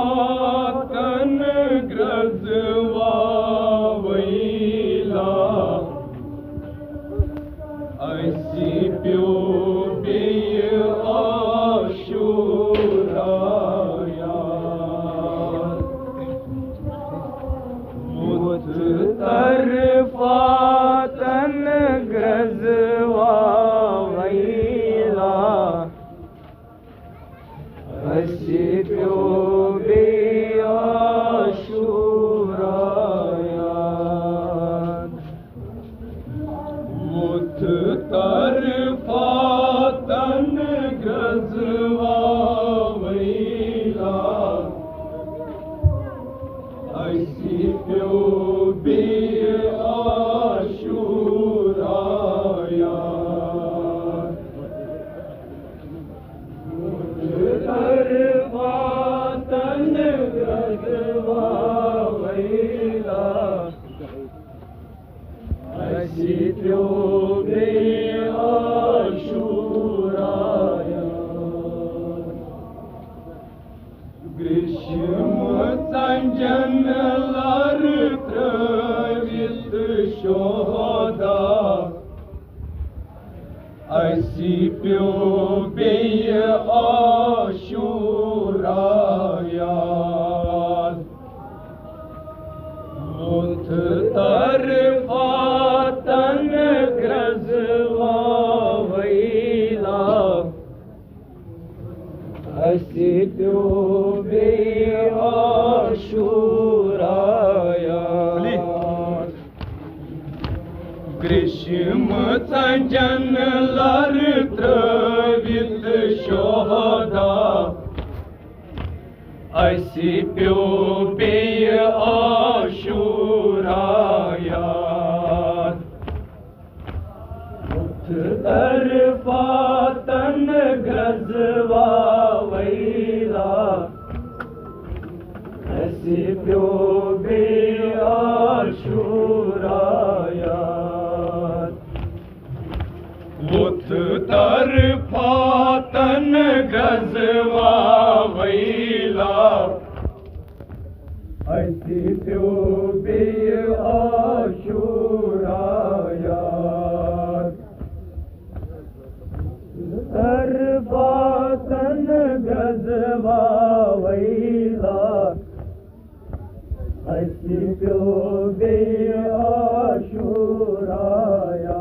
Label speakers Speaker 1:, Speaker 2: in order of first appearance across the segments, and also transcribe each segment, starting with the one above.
Speaker 1: तरफातन ग्रजवा वैला ऐसी प्यो बेय आशुराया मुत तरफातन ग्रजवा वैला ऐसी प्यो बेय आशुराया मुत तरफातन ग्रजवा वैला ऐसी प्यो बेय आशुराया मुत तरफातन ग्रजवा वैला ऐसी प्यो बेय आशुराया ग्रीष्म संजनलार त्रवित शोधा ऐसी प्यो बेय आशुराया मुत तरफातन ग्रजवा वैला ऐसी प्यो बेय आशुराया ग्रीष्म संजनलार त्रवित शोधा ऐसी प्यो बेय आशुराया मुत तरफातन ग्रजवा वैला ऐसी प्यो बेय आशुराया मुत तरफातन ग्रजवा वैला ऐसी प्यो बेय आशुराया तरफातन ग्रजवा वैला ऐसी प्यो बेय आशुराया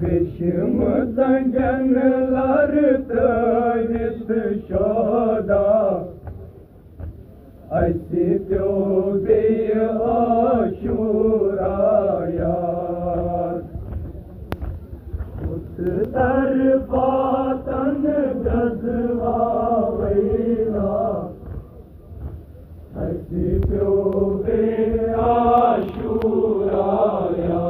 Speaker 1: ग्रीष्म संजनलार त्रवित शोधा ऐसी प्यो बेय आशुराया मुत तरफातन ग्रजवा वैला ऐसी प्यो बेय आशुराया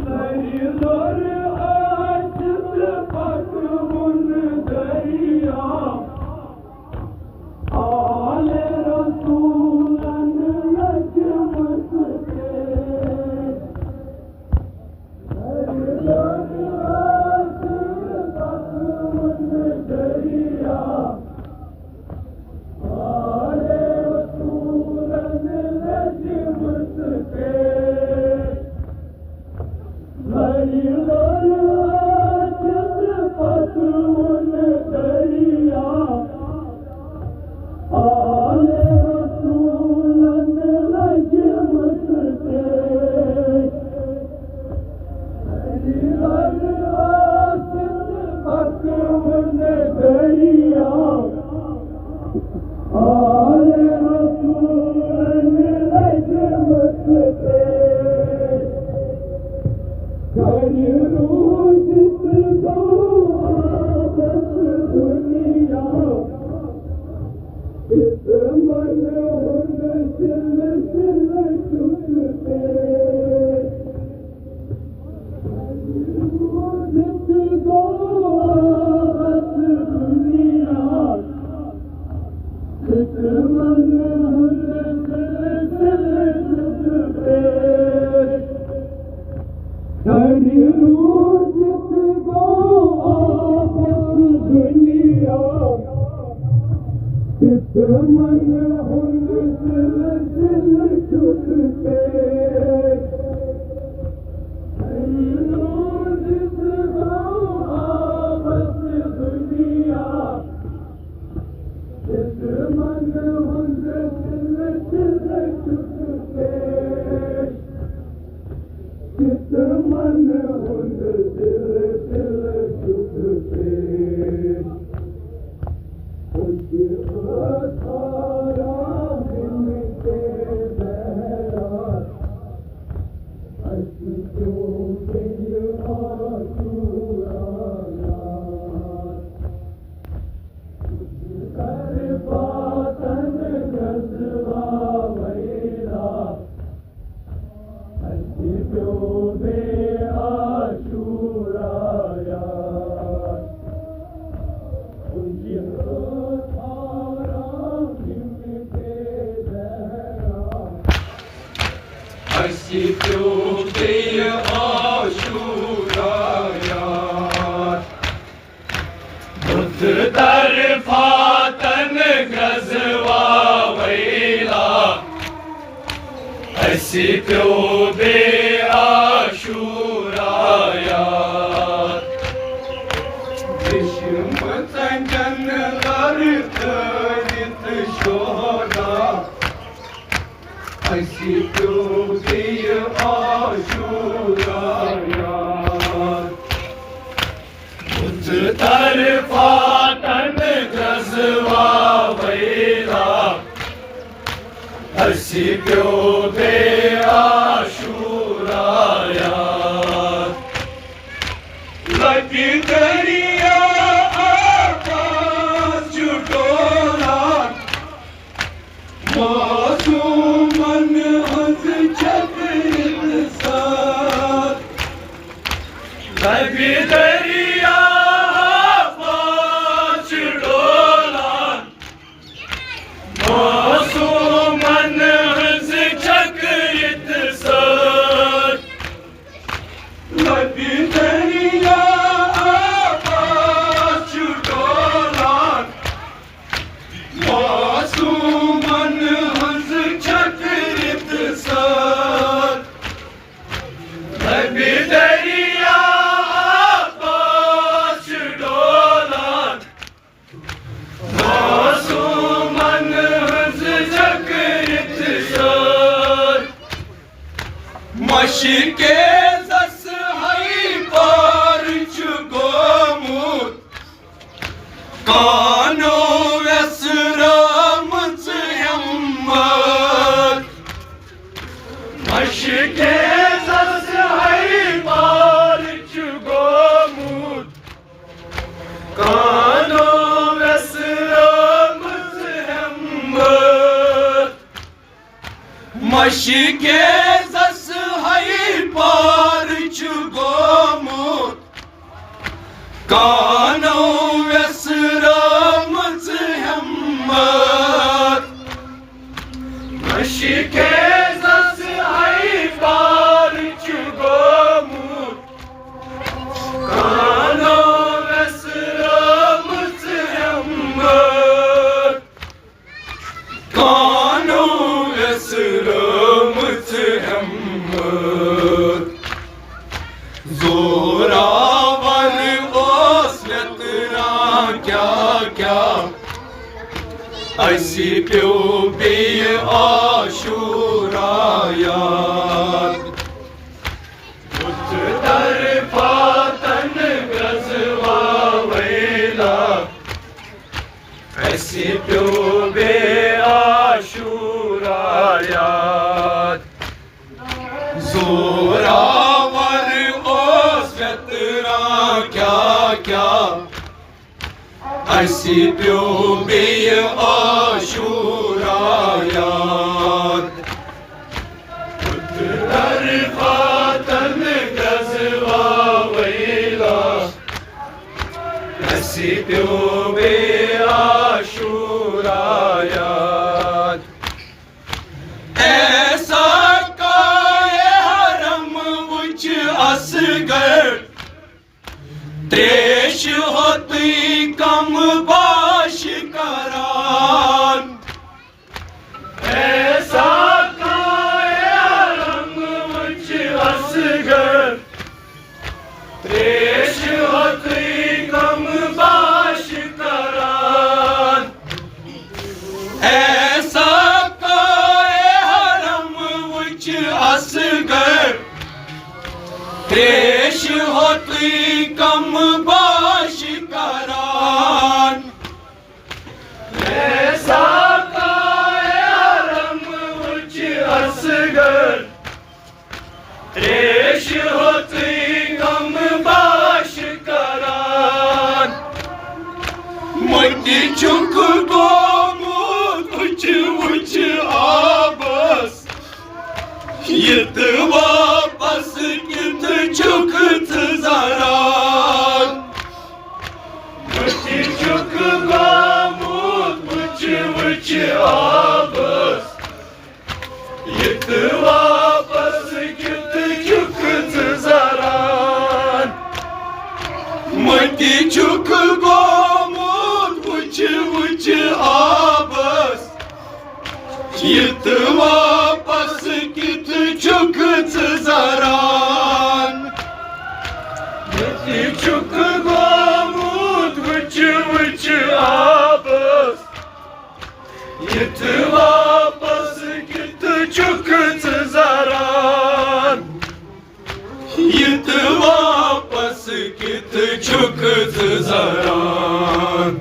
Speaker 1: लरिलोर आशित पकवन दरिया आले रसूलन लजमत के लरिलोर आशित पकवन दरिया आले रसूलन लजमत के लरिलोर आशित पकवन दरिया आले रसूलन लजमत के लरिलोर आशित पकवन दरिया आले रसूलन लजमत के रूजित गो आदत दुनिया इस मन हुन सिल सिल चुकते रूजित गो आदत दुनिया इस मन हुन सिल सिल चुकते रूजित गो दुनिया जिस मन हुंद दिल दिल चुकते जिसका बस दुनिया जिस मन हुंद दिल दिल चुकते जिस मन हुंद दिल दिल चुकते सारा दिन के बहरा क्यों दिल आशूरा कर पातन गजवा वैरा क्यों दे आशूरा
Speaker 2: Asi pyote ashura yaar Buddh tarfatan gazwa vaila Asi pyote ashura yaar Dishmatan janlar tarit shoda Asi pyote ashura yaar Buddh tarfatan gazwa vaila Asi pyote ashura yaar Lagi dariya aakas jutola मासूमन हंस छपरित साथ लगी दरिया पाँच डोला मासूमन हंस छपरित साथ लगी दरिया पाँच डोला मासूमन हंस छकरित साथ लगी दरिया पाँच डोला मासूमन हंस छकरित साथ मशके दस हई पार चुगोमुत कानो व्यसरामत हिम्मत मशके दस हई पार चुगोमुत कानो व्यसरामत हिम्मत मशके दस हई पार चुगोमुत कानो व्यसरामत हिम्मत मशके दस हई पार चुगोमुत कानो व्यसरामत हिम्मत कानो व्यसरामत हिम्मत जोरावर ओसलत ना क्या क्या Asi pyote ashura yaar Buddh tarfatan gazwa vaila Asi pyote ashura yaar Zoravar osvetna kya kya Asi pyote ashura yaar Buddh tarfatan gazwa vaila Asi pyote ashura yaar Aisa kaye haram vich asgar त्रेश होती कम बाश करान ऐसा काया रंग मुझ असगर त्रेश होती कम बाश करान ऐसा काया रंग मुझ असगर त्रेश होती कम बाश करान ऐसा काया रंग मुझ असगर त्रेश होती कम बाश करान मती चुक गोमुत उच आबस यत वापस कित चुकत जरान मती चुक गोमुत उच आबस यत वापस कित चुकत जरान मती चुक गोमुत उच आबस यत वापस कित चुकत जरान मती चुक गोमुत उच आबस यत वापस कित चुकत जरान यत वापस कित चुकत जरान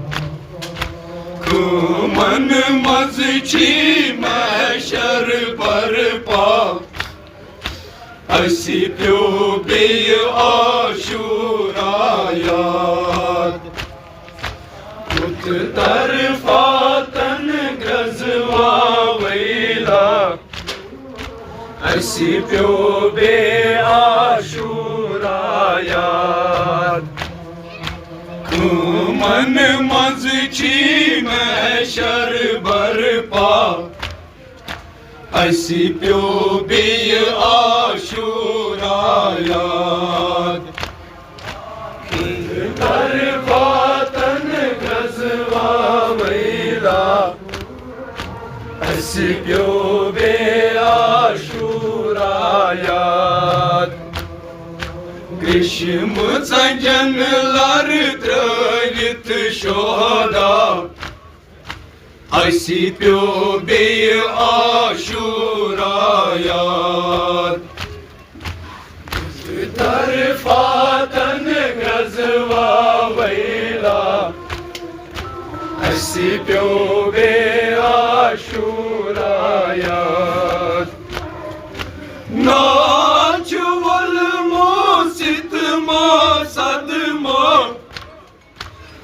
Speaker 2: मन मजची महशर बरपा असी प्यो बे आशूरा याद उत तरफा तन गजवा वैला असी प्यो बे आशूरा याद मन मजची महशर बरपा असी प्यो बे आशूरा याद तरफा तन गजवा वैला असी प्यो बे आशूरा याद ग्रीष्म जंगलार द्रवित शोधा असी प्यो बे आशूरा याद तरफा तन गजवा वैला असी प्यो बे आशूरा याद नाच वल मोसित मो सदमो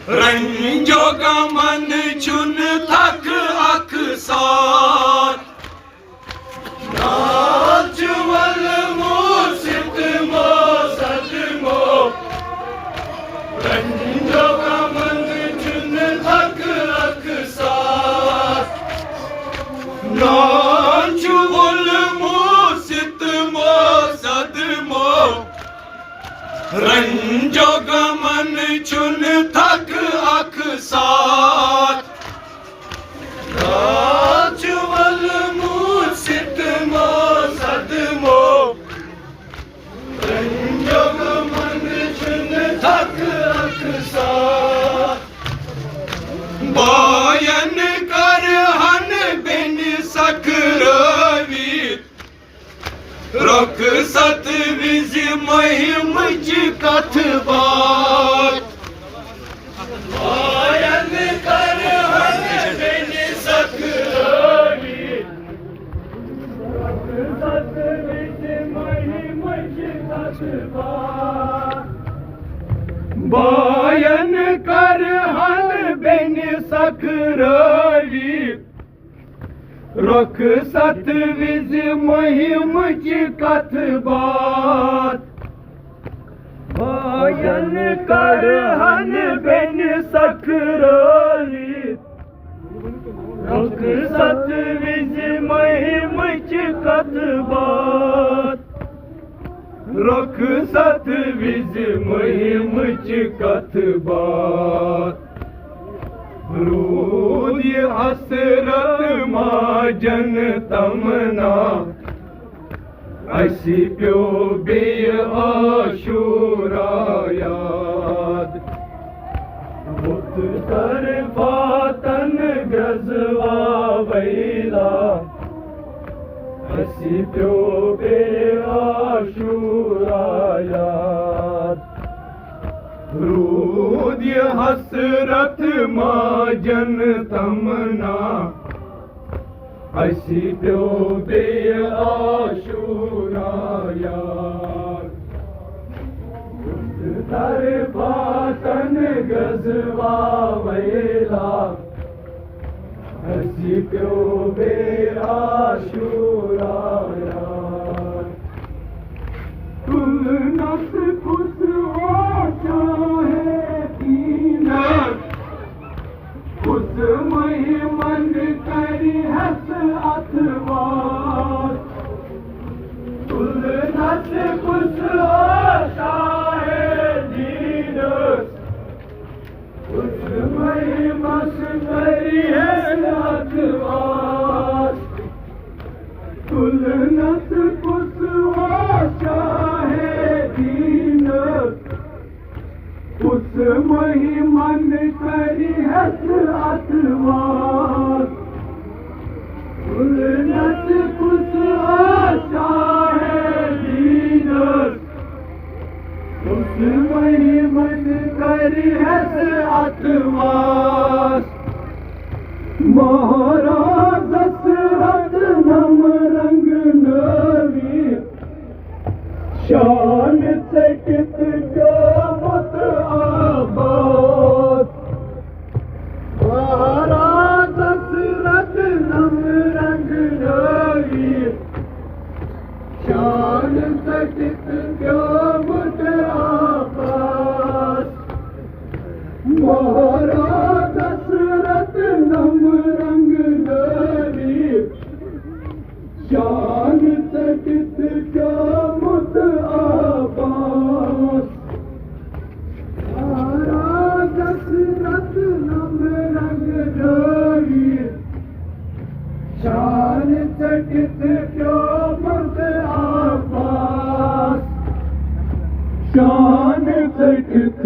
Speaker 2: रंजो गमन चुन थक अकसार नाच वल मोसित मो सदमो रंजो गमन चुन थक अकसार नाच वल मोसित मो सदमो रंजो गमन चुन थक अकसार नाच वल मूसित मो सदमो रंजो गमन चुन थक अकसार बायन कर हन बिन सकरवीत रोक सत विज महिम कथ बात बायन कर हन बिन सकरवीत रोक सत विज महिम कथ बात बायन कर हन बिन सकरवीत रुख सत विज महिम कथ बात बायन कर हन बिन सकरवीत रुख सत विज महिम कथ बात रुखसत विज मुहिमच कथबात रूद हसरत माजन तमना असी प्यो बे आशूरा याद बुत कर फातन गजवा वैला असी प्यो बे आशूरा याद रूद हसरत माजन तमना असी प्यो बे आशूरा याद दर फातन गजवा वैला असी प्यो बे आशूरा याद तुलनस खुश हो चाहे दीनत उस महिमन करी हस अथवार तुलनस खुश हो चाहे दीनत उस महिमस करी हस अथवार तुलनस खुश हो चाहे दीनत उस महिमन करी हस अथवार तुलनस खुश हो चाहे दीनत उस महिमन करी हस अथवार महाराज दशरथ नम रंग नवी शान चकित मत आबाद महाराज दशरथ नम रंग नवी शान चकित मत आबाद महाराज दशरथ नम रंग नवी शान चकित मत आबाद महाराज दशरथ नम रंग नवी शान चकित मत आबाद शान चकित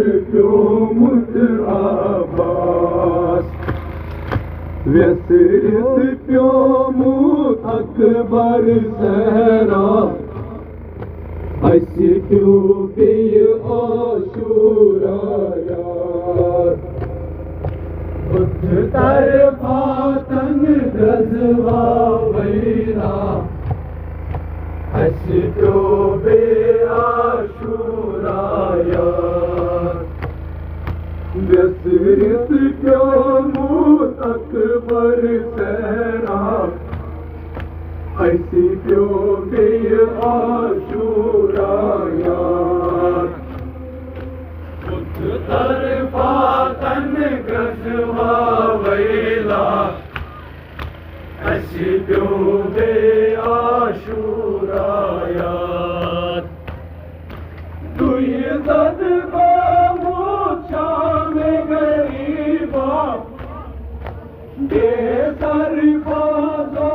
Speaker 2: मत आबाद व्यसरित प्यो मुख अकबर सहरा असी प्यो बे आशूरा याद बुत तर फातन गजवा वैला असी प्यो बे आशूरा याद व्यसरित प्यो मुख अकबर सहरा असी प्यो बे आशूरा याद बुत तर फातन गजवा वैला असी प्यो बे आशूरा याद दुई सद गरीबा बेसर बाजो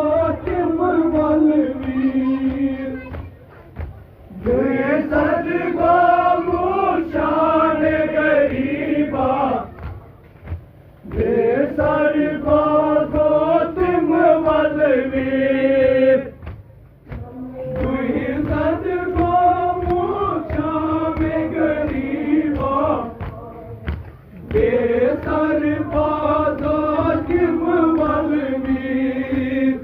Speaker 2: किम बलवीर बेसर शान गरीबा बेसर बाजो तिम बलवीर दुई सद शान गरीबा बेसर बाजो किम बलवीर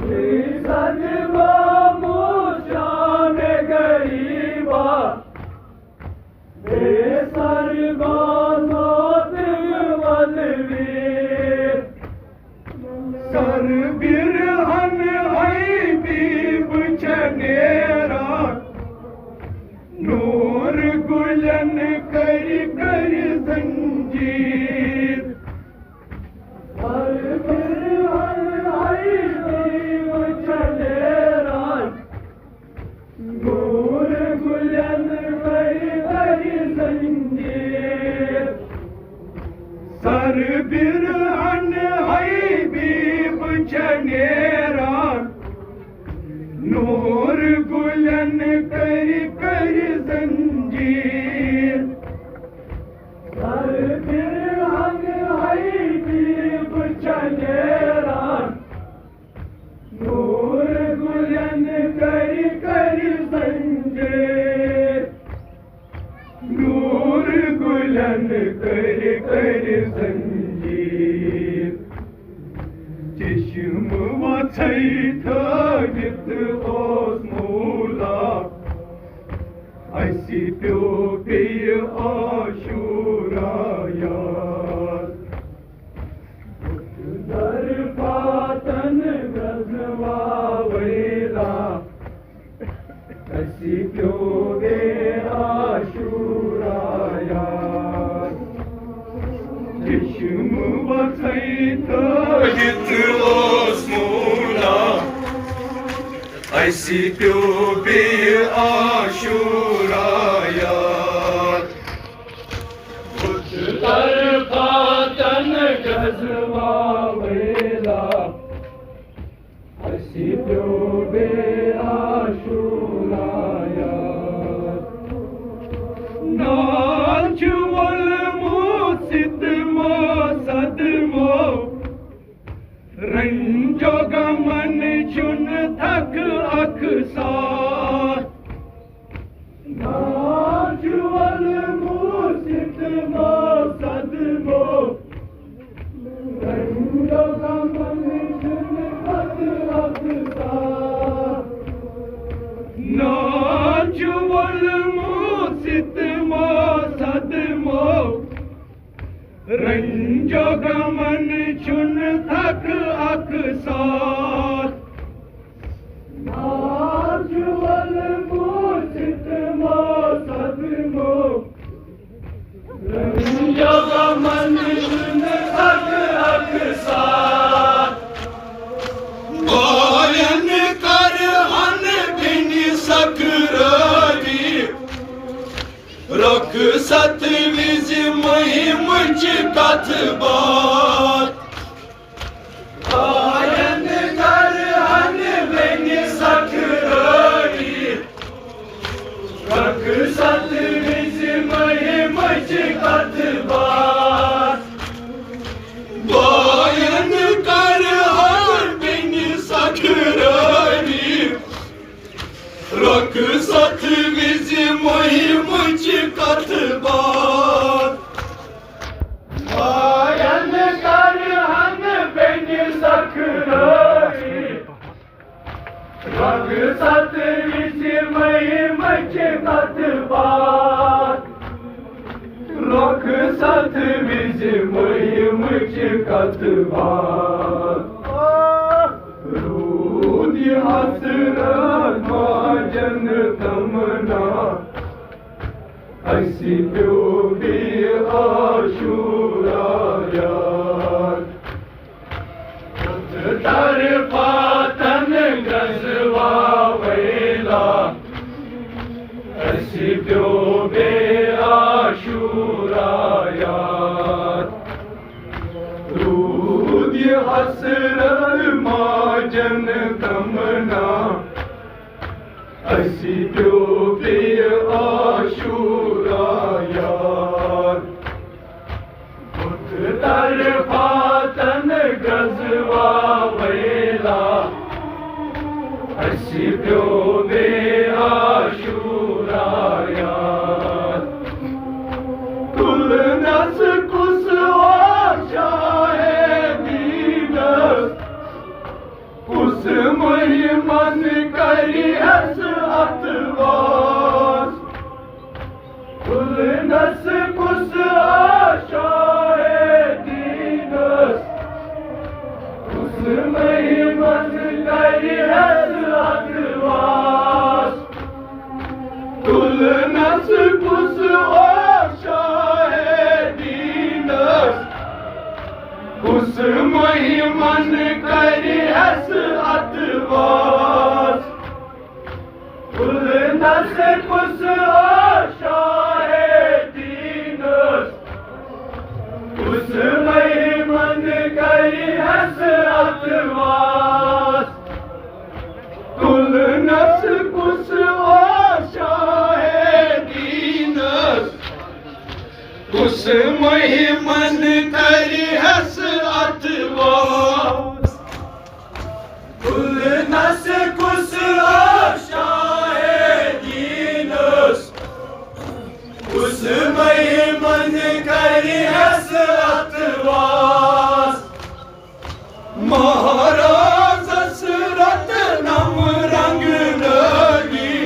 Speaker 2: बेसर शान गरीबा बेसर बाजो तिम बलवीर सर बिरहन है बीब छनेरा नूर गुलन कर कर जंजीर हर बिरहन है बीब Chhanera Sar bir an haybib çaneran Nur gulen kar zanjir
Speaker 1: Sar bir an haybib çaneran Nur gulen kar zanjir
Speaker 2: Nur gulen kar zanjir Çeşm vatayta git osmula Aysi pyo pe aşuraya
Speaker 1: Dar patan gazwa vela
Speaker 2: Aysi pyo pe aşuraya Çeşm vatayta git osmula Aysi pyo pe aşuraya
Speaker 1: Dar patan gazwa vela Asipyo be ashuraya
Speaker 2: Naçuval musidmo sadmo Ranjo gaman chun thak aksar
Speaker 1: Najual musit mo sadmo Ranjo gaman chun thak aksar
Speaker 2: Naçuval musidmo sadmo Ranjo gaman chun thak aksar
Speaker 1: Najual musit mo sadmo Ranjo gaman chun thak aksar
Speaker 2: Bayan kar han beni sakrari Rak sat vizi mahim çıkat bat
Speaker 1: Bayan kar han beni sakrari Rak sat vizi mahim çıkat bat
Speaker 2: Bayan kar han beni sakrari Rak sat vizi mahim çıkat bat
Speaker 1: Bayan kar han beni sakrari Rak sat vizi mahim çıkat bat Rak sat vizi mahim çıkat bat
Speaker 2: Rudi hasrat majan tamna Aysi pyo bi aşuraya
Speaker 1: Dar patan gazwa vela Asipyo be ashuraya
Speaker 2: Rudi hasrat majan tamna Aysi pyo bi aşuraya
Speaker 1: Dar patan gazwa vela Asipyo be ashuraya
Speaker 2: Kul nas kus şahedinas Kus महिमान करी हस अतवास
Speaker 1: Kul nas kus şahedinas Kus महिमान kari has atvas
Speaker 2: Kul nas kus şahedinas Kus महिमान करी हस अतवास
Speaker 1: Kul nas kus şahedinas Kus महिमान
Speaker 2: महिमन करी हस अतवास
Speaker 1: कुल नस कुस आशाए दीनस उस महिमन करी हस अतवास
Speaker 2: महाराज दशरथ नम रंग नगी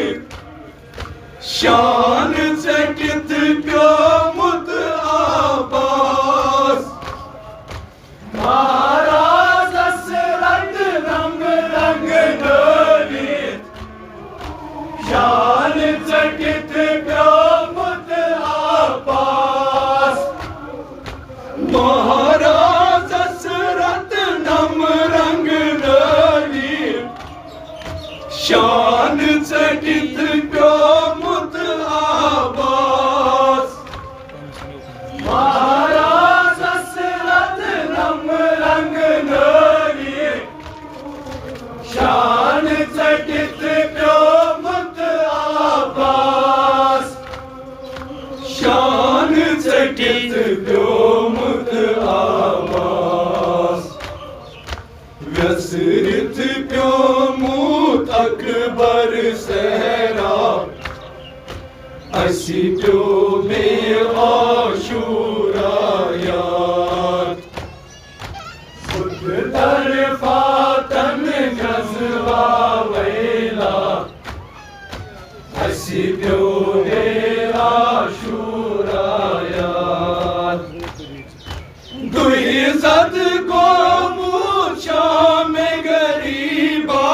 Speaker 2: शान चकित प्यो मुत आबास
Speaker 1: महाराज दशरथ नम रंग नगी शान चकित प्यो मुत आबास
Speaker 2: महाराज दशरथ नम रंग नगी शान चकित प्यो मुत आबास
Speaker 1: महाराज दशरथ नम रंग नगी शान चकित प्यो मुत आबास
Speaker 2: शान चकित प्यो मुत आबास व्यसरित प्यो मुत अकबर सहरा असी प्यो में आशूरा याद
Speaker 1: बुद्ध तरफा तन गजवा वैला
Speaker 2: असी प्यो में आशूरा याद दुई जद को मूछा में गरीबा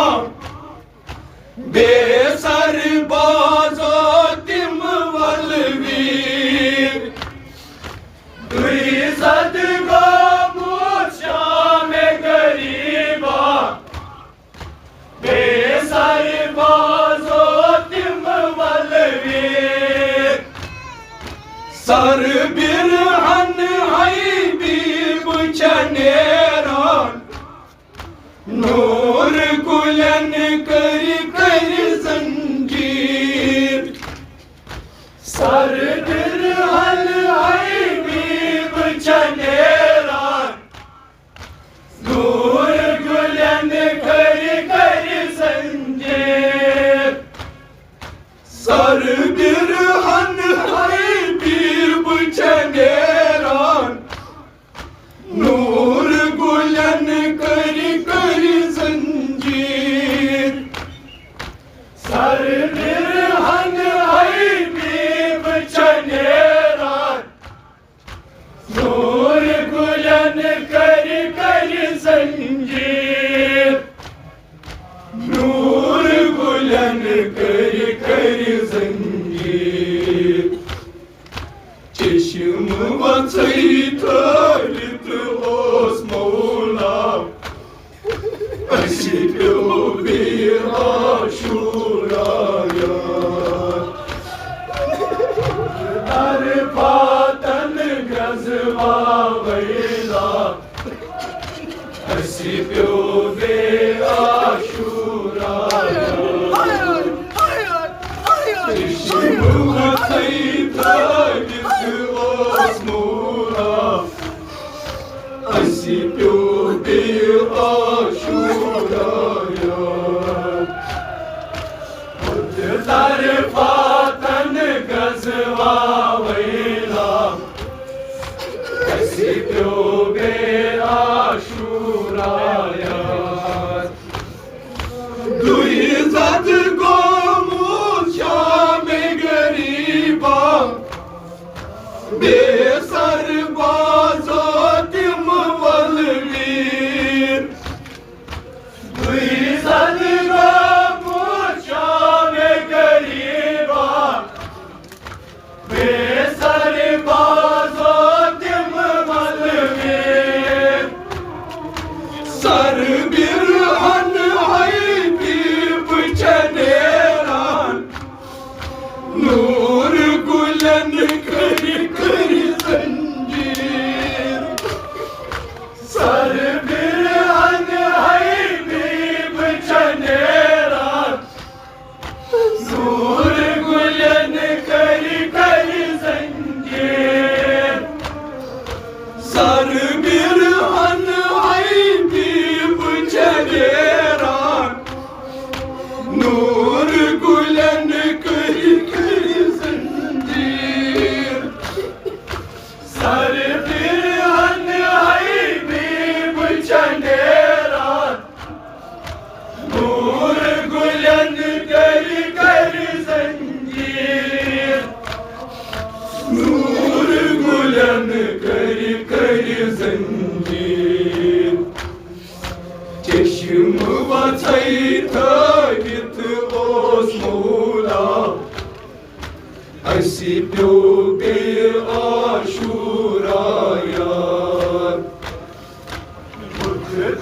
Speaker 2: बेसर बाजो तिम वलवीर
Speaker 1: दुई सद गो मूछा में गरीबा बेसर बाजो तिम वलवीर
Speaker 2: सर बिरहन हई बीब चनेरान नूर गुलन करी करी जंजीर
Speaker 1: सर बिरहन हई बीब चनेरान नूर गुलन करी करी संजीर
Speaker 2: सर बिरहन हई बीब चनेरान नूर गुलन करी करी जंजीर
Speaker 1: सर बिरहन हई बीब चनेरान नूर गुलन करी करी संजीर
Speaker 2: नूर गुलन करी करी जंजीर चष्म वचई थरित ओस मौला अशी प्यो बीर आशूरा याद
Speaker 1: तरफा तन गजवा वैला
Speaker 2: अशी प्यो बीर आशूरा याद चष्म वचई थरित ओस मौला अशी प्यो बीर आशूरा याद
Speaker 1: तरफा तन गजवा वैला
Speaker 2: अशी प्यो बीर आशूरा याद दुई जद गो मूछा में गरीबा बेसर बाजो तिम वलवीर
Speaker 1: दुई सद गो मूछा में गरीबा बेसर बाजो तिम वलवीर
Speaker 2: सर बिरहन हई बीब चनेरान नूर गुलन करी करी जंजीर
Speaker 1: सर बिरहन हई बीब चनेरान नूर गुलन करी करी संजीर
Speaker 2: असी प्यो बे आशूरायार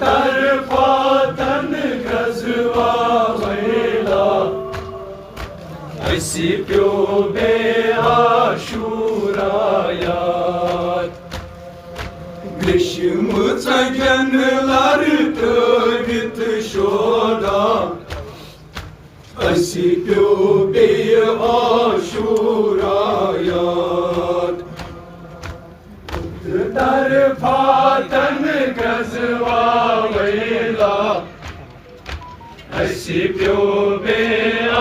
Speaker 1: तरफा तन गजवा वैला
Speaker 2: असी प्यो बे आशूरायार ग्रीष्मचा जनलार तवित शोधा असी प्यो बे आशूरायात
Speaker 1: तरफा तन गजवा वैला
Speaker 2: असी प्यो बे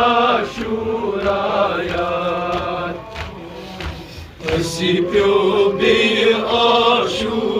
Speaker 2: आशूरायात असी प्यो बे आशूरायात